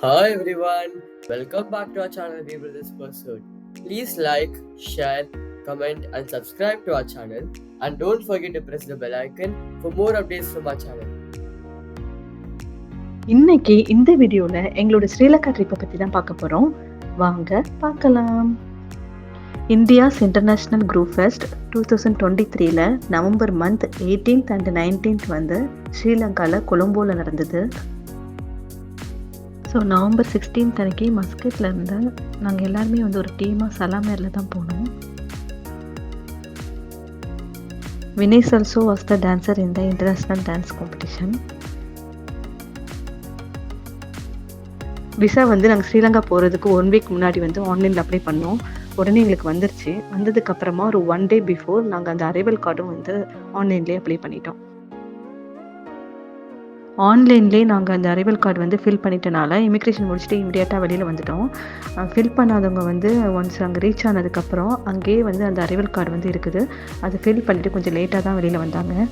Hi everyone, welcome back to our channel We Brothers Pursuit. Please like, share, comment and subscribe to our channel and don't forget to press the bell icon for more updates from our channel. இன்னைக்கு இந்த வீடியோல எங்களோட ஸ்ரீலங்கா ட்ரிப்பை பத்தி தான் பார்க்க போறோம். வாங்க பார்க்கலாம். இந்தியாஸ் இன்டர்நேஷனல் குரூப் ஃபெஸ்ட் 2023ல November month 18th and 19th வந்து ஸ்ரீலங்கால கொலம்போல நடந்தது. ஸோ நவம்பர் 16th அன்னைக்கு மஸ்கட்ல இருந்து நாங்கள் எல்லாருமே வந்து ஒரு டீமாக சலாமேரில் தான் போனோம். Vinesh also was the dancer in the international dance competition. Visa வந்து நாங்கள் ஸ்ரீலங்கா போகிறதுக்கு 1 வீக் முன்னாடி வந்து ஆன்லைனில் அப்ளை பண்ணோம். உடனே எங்களுக்கு வந்துருச்சு. வந்ததுக்கப்புறமா ஒரு 1 டே பிஃபோர் நாங்கள் அந்த அரைவல் கார்டும் வந்து ஆன்லைன்லேயே அப்ளை பண்ணிட்டோம். ஆன்லைன்லேயே நாங்கள் அந்த அரைவல் கார்டு வந்து ஃபில் பண்ணிட்டனால இமிக்ரேஷன் முடிச்சுட்டு இமீடியட்டாக வெளியில் வந்துட்டோம். ஃபில் பண்ணாதவங்க வந்து ஒன்ஸ் அங்கே ரீச் ஆனதுக்கப்புறம் அங்கேயே வந்து அந்த அரைவல் கார்டு வந்து இருக்குது. அதை ஃபில் பண்ணிவிட்டு கொஞ்சம் லேட்டாக தான் வெளியில் வந்தாங்க.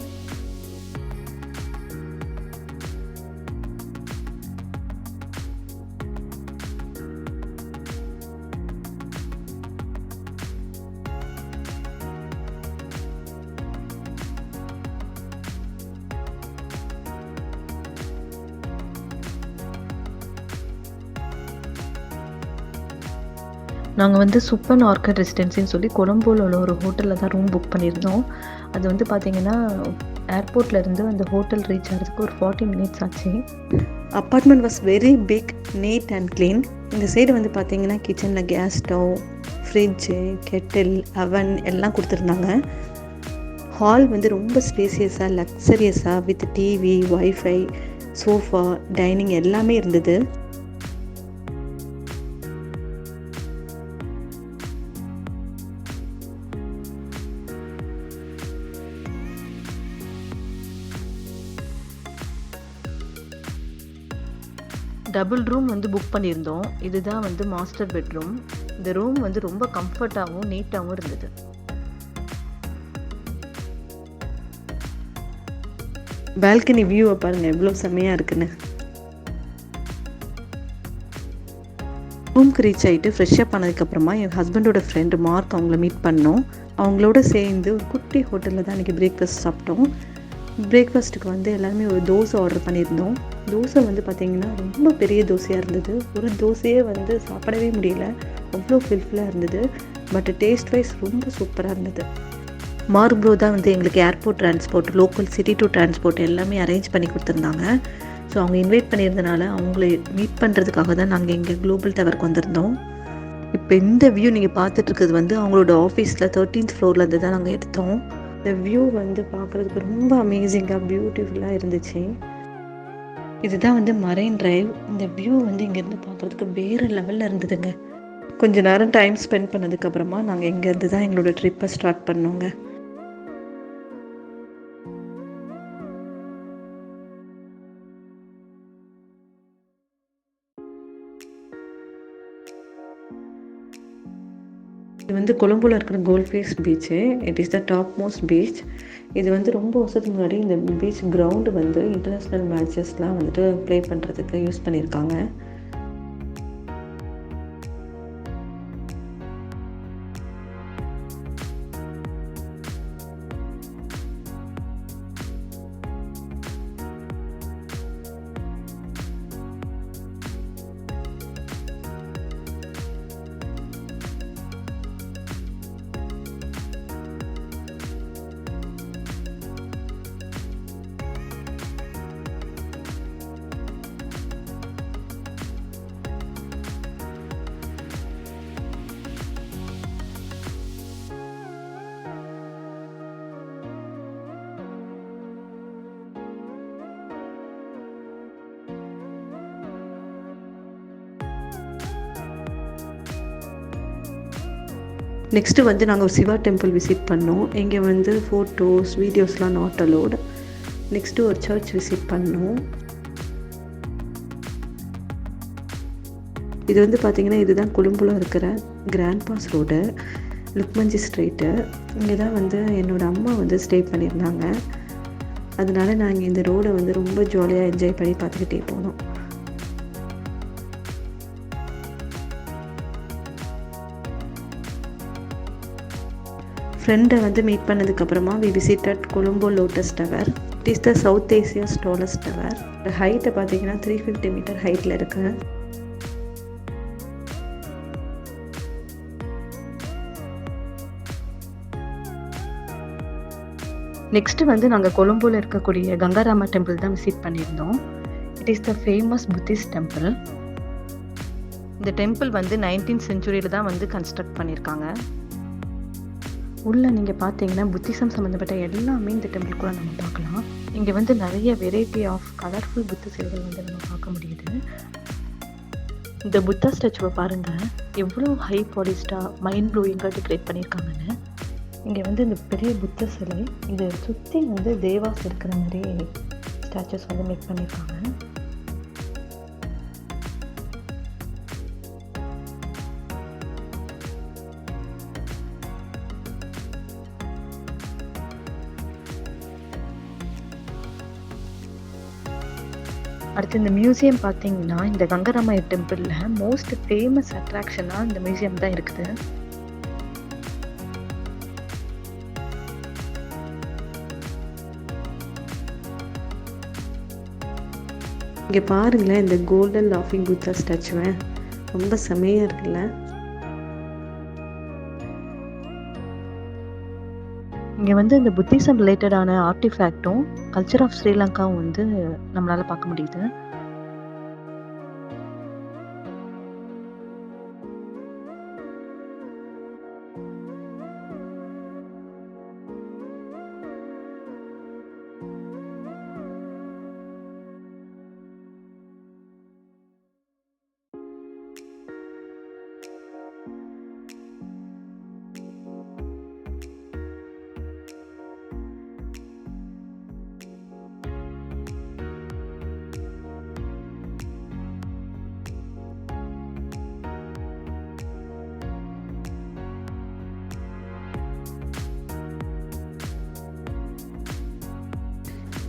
நாங்கள் வந்து சுப்பன் ஆர்கட் ரெசிடென்சின்னு சொல்லி கொலம்போல உள்ள ஒரு ஹோட்டலில் தான் ரூம் புக் பண்ணியிருந்தோம். அது வந்து பார்த்திங்கன்னா ஏர்போர்ட்லேருந்து அந்த ஹோட்டல் ரீச் ஆகிறதுக்கு ஒரு 40 minutes ஆச்சு. Apartment was very big, neat and clean. இந்த சைடு வந்து பார்த்திங்கன்னா கிச்சனில் கேஸ் ஸ்டவ், ஃப்ரிட்ஜு, கெட்டில், அவன் எல்லாம் கொடுத்துருந்தாங்க. ஹால் வந்து ரொம்ப ஸ்பேசியஸாக, லக்ஸரியஸாக with TV, wifi, sofa, dining எல்லாமே இருந்தது. டபுள் ரூம் வந்து புக் பண்ணியிருந்தோம். இதுதான் வந்து மாஸ்டர் பெட்ரூம். இந்த ரூம் வந்து ரொம்ப கம்ஃபர்ட்டாகவும் நீட்டாகவும் இருந்தது. பால்கனி வியூவை பாருங்கள் எவ்வளோ செம்மையாக இருக்குன்னு. ரூம்க்கு ரீச் ஆகிட்டு ஃப்ரெஷ்ஷப் ஆனதுக்கப்புறமா என் ஹஸ்பண்டோட ஃப்ரெண்டு மார்க் அவங்கள மீட் பண்ணோம். அவங்களோட சேர்ந்து ஒரு குட்டி ஹோட்டலில் தான் இன்றைக்கி பிரேக்ஃபாஸ்ட் சாப்பிட்டோம். பிரேக்ஃபாஸ்ட்டுக்கு வந்து எல்லாருமே ஒரு தோசை ஆர்டர் பண்ணியிருந்தோம். தோசை வந்து பார்த்திங்கன்னா ரொம்ப பெரிய தோசையாக இருந்தது. ஒரு தோசையே வந்து சாப்பிடவே முடியல, அவ்வளோ ஃபில்ஃபுல்லாக இருந்தது. பட் டேஸ்ட் வைஸ் ரொம்ப சூப்பராக இருந்தது. மார்க் ப்ரோ தான் வந்து எங்களுக்கு airport transport, local city to transport எல்லாமே அரேஞ்ச் பண்ணி கொடுத்துருந்தாங்க. ஸோ அவங்க இன்வைட் பண்ணியிருந்தனால அவங்கள மீட் பண்ணுறதுக்காக தான் நாங்கள் இங்கே குளோபல் டவருக்கு வந்திருந்தோம். இப்போ இந்த வியூ நீங்கள் பார்த்துட்ருக்கிறது வந்து அவங்களோட ஆஃபீஸில் 13th floorல இருந்து தான் நாங்கள் எடுத்தோம். இந்த வியூ வந்து பார்க்குறதுக்கு ரொம்ப அமேசிங்காக பியூட்டிஃபுல்லாக இருந்துச்சு. இதுதான் வந்து மரைன் டிரைவ். இந்த வியூ வந்து இங்கேருந்து பார்க்குறதுக்கு வேறு லெவலில் இருந்ததுங்க. கொஞ்சம் நேரம் டைம் ஸ்பெண்ட் பண்ணதுக்கப்புறமா நாங்கள் இங்கேருந்து தான் எங்களோட ட்ரிப்பை ஸ்டார்ட் பண்ணோங்க. இது வந்து கொலம்போல இருக்கிற Galle Face beach. It is the top most beach. இது வந்து ரொம்ப வருஷத்துக்கு முன்னாடி இந்த பீச் கிரவுண்டு வந்து இன்டர்நேஷ்னல் மேட்சஸ்லாம் வந்துட்டு ப்ளே பண்ணுறதுக்கு யூஸ் பண்ணியிருக்காங்க. நெக்ஸ்ட்டு வந்து நாங்கள் சிவா டெம்பிள் விசிட் பண்ணோம். இங்கே வந்து ஃபோட்டோஸ், வீடியோஸ்லாம் நாட் அலோட். நெக்ஸ்ட்டு ஒரு சர்ச் விசிட் பண்ணோம். இது வந்து பார்த்திங்கன்னா இதுதான் கொழும்புல இருக்கிற கிராண்ட் பாஸ் ரோடு, லுக்மஞ்சி ஸ்ட்ரீட்டு. இங்கே தான் வந்து என்னோடய அம்மா வந்து ஸ்டே பண்ணியிருந்தாங்க. அதனால நாங்கள் இந்த ரோடை வந்து ரொம்ப ஜாலியாக என்ஜாய் பண்ணி பார்த்துக்கிட்டே போனோம். ஃப்ரெண்டை வந்து மீட் பண்ணதுக்கப்புறமா we visited Colombo lotus tower. It is the South Asia's tallest tower. ஹைட்டை பார்த்தீங்கன்னா 350 மீட்டர் ஹைட்டில் இருக்குது. நெக்ஸ்ட்டு வந்து நாங்கள் கொலம்போவில் இருக்கக்கூடிய கங்காராமா டெம்பிள் தான் விசிட் பண்ணியிருந்தோம். It is the famous Buddhist temple. இந்த டெம்பிள் வந்து 19th செஞ்சுரியில் தான் வந்து கன்ஸ்ட்ரக்ட் பண்ணியிருக்காங்க. உள்ளே நீங்கள் பார்த்தீங்கன்னா புத்திசம் சம்மந்தப்பட்ட எல்லாமே இந்த டெம்பிள்குள்ளே நம்ம பார்க்கலாம். இங்கே வந்து நிறைய வெரைட்டி ஆஃப் கலர்ஃபுல் புத்த சிலைகள் வந்து நம்ம பார்க்க முடியுது. இந்த புத்தா ஸ்டாச்சுவை பாருங்கள், எவ்வளோ ஹை பாலிஸ்டாக மைண்ட் ப்ளோயிங்காக டெக்கரேட் பண்ணியிருக்காங்கன்னு. இங்கே வந்து இந்த பெரிய புத்த சிலை, இதை சுற்றி வந்து தேவாஸ் இருக்கிற மாதிரி ஸ்டாச்சுஸ் வந்து மேக் பண்ணியிருக்காங்க. அடுத்து இந்த மியூசியம் பார்த்தீங்கன்னா, இந்த கங்கராமாய டெம்பிளில் மோஸ்ட் ஃபேமஸ் அட்ராக்ஷனாக இந்த மியூசியம் தான் இருக்குது. இங்கே பாருங்களேன், இந்த கோல்டன் லாஃபிங் புத்தா ஸ்டாச்சுவை ரொம்ப செமையாக இருக்குல்ல. இங்கே வந்து இந்த புத்திசம் ரிலேட்டடான ஆர்டிஃபேக்டும் கல்ச்சர் ஆஃப் ஸ்ரீலங்காவும் வந்து நம்மளால் பார்க்க முடியுது.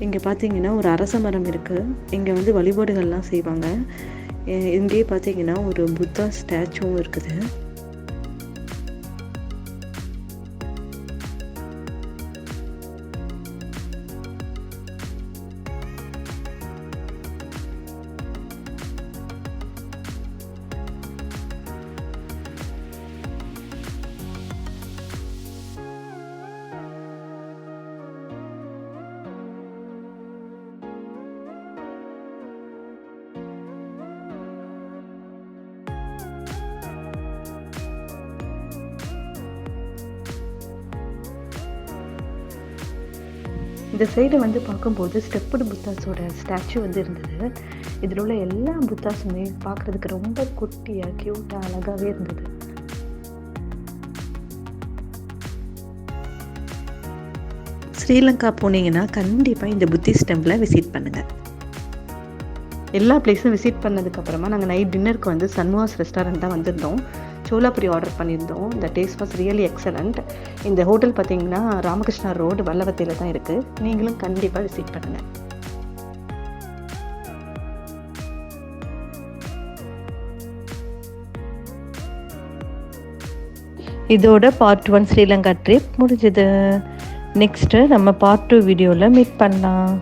இங்கே பார்த்தீங்கன்னா ஒரு அரச மரம் இருக்குது. இங்கே வந்து வழிபாடுகள்லாம் செய்வாங்க. இங்கேயே பார்த்தீங்கன்னா ஒரு புத்தா ஸ்டாச்சுவும் இருக்குது. இந்த சைடு வந்து பார்க்கும்போது ஸ்டெப்புடு புத்தாஸோட ஸ்டாச்சு வந்து இருந்தது. இதில் உள்ள எல்லா புத்தாஸுமே பார்க்குறதுக்கு ரொம்ப குட்டியாக க்யூட்டாக அழகாகவே இருந்தது. ஸ்ரீலங்கா போனீங்கன்னா கண்டிப்பாக இந்த புத்திஸ்ட் டெம்பிளை விசிட் பண்ணுங்கள். எல்லா பிளேஸும் விசிட் பண்ணதுக்கப்புறமா நாங்கள் நைட் டின்னருக்கு வந்து சன்வாஸ் ரெஸ்டாரண்ட் தான் வந்திருந்தோம். சோலாபுரி ஆர்டர் பண்ணியிருந்தோம். இந்த டேஸ்ட் வாஸ் ரியலி எக்ஸலண்ட். இந்த ஹோட்டல் பார்த்தீங்கன்னா ராமகிருஷ்ணா ரோடு வல்லவத்தையில் தான் இருக்குது. நீங்களும் கண்டிப்பாக விசிட் பண்ணுங்கள். இதோட பார்ட் 1 ஸ்ரீலங்கா ட்ரிப் முடிஞ்சது. நெக்ஸ்ட்டு நம்ம பார்ட் 2 வீடியோவில் மீட் பண்ணலாம்.